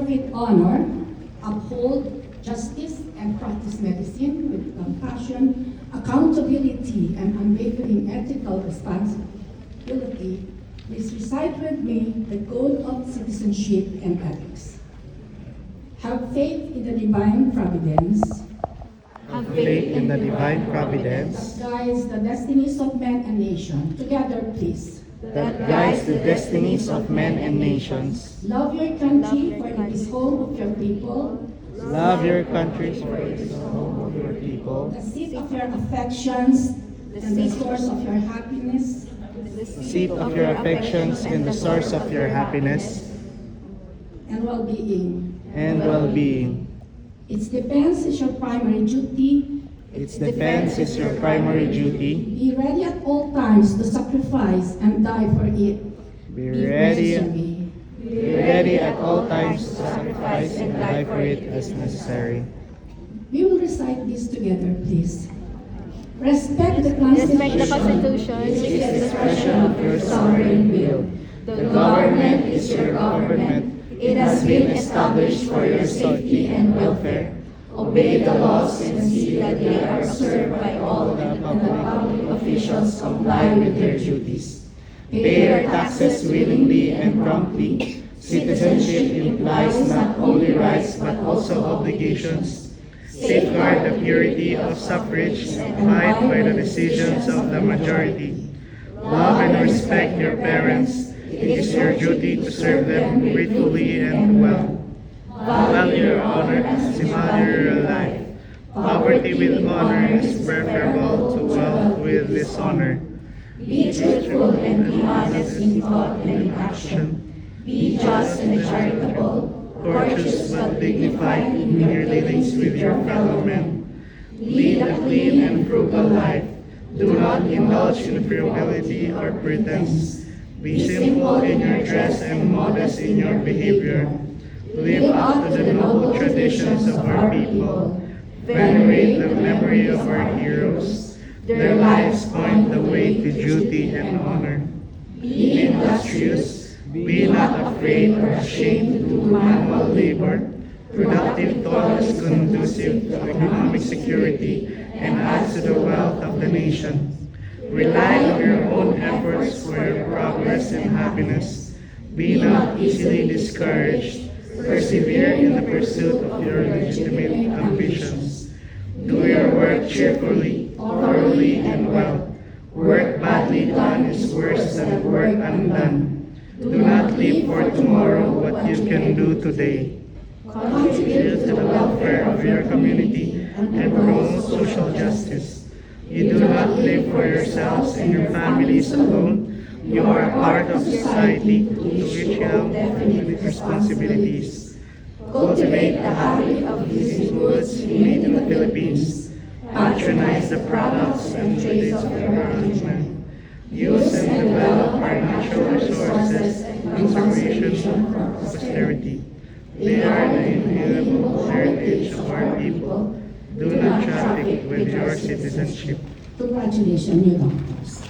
with honor, uphold justice, and practice medicine with compassion, accountability, and unwavering ethical responsibility, please recite with me the Code of Citizenship and Ethics. Have faith in the divine providence Have faith in the divine providence that guides the destinies of men and nations. Together, please. that guides the destinies of men and nations. Love your country, for it is home of your people, Love your country, for it is the home of your people, the seat of your affections, and the source of your happiness. the seat of your affections and the source of your happiness And well-being. and well-being. Its defense is your primary duty. Its defense is your primary duty. Be ready at all times to sacrifice and die for it. Be ready, necessary. be ready at all times to sacrifice and die for it as necessary. We will recite this together, please. Respect the Constitution. Respect the Constitution, which is the Expression of your sovereign will. The government is your government. It has been established for your safety and welfare. Obey the laws and see that they are observed by all, and the public officials comply with their duties. Pay your taxes willingly and promptly. Citizenship implies not only rights but also obligations. Safeguard the purity of suffrage and abide by the decisions of the majority. Love and respect your parents. It is your duty to serve them gratefully and well. Value your honor as you value your life. Poverty with honor is preferable to wealth with dishonor. Be truthful and be honest in thought and in action. Be just and charitable, courteous but dignified in your dealings with your fellow men. Lead a clean and frugal life. Do not indulge in frivolity or pretense. Be simple in your dress and modest in your behavior. Live up to the noble traditions of our people. Venerate the memory of our heroes. Their lives point the way to duty and honor. Be industrious. Be not afraid or ashamed to do manual labor. Productive toil is conducive to economic security and adds to the wealth of the nation. Rely on your own efforts for your progress and happiness. Be not easily discouraged. Persevere in the pursuit of your legitimate ambitions. Do your work cheerfully, thoroughly, and well. Work badly done is worse than work undone. Do not leave for tomorrow what you can do today. Contribute to the welfare of your community and promote social justice. You do not live for yourselves and your families alone. You are a part of society to which you have definite responsibilities. Cultivate the habit of using goods made in the Philippines. Patronize the products and trades of your countrymen. Use and develop our natural resources and conservation for posterity. They are the inalienable heritage of our people. Do not traffic with your citizenship. Congratulations, new doctors.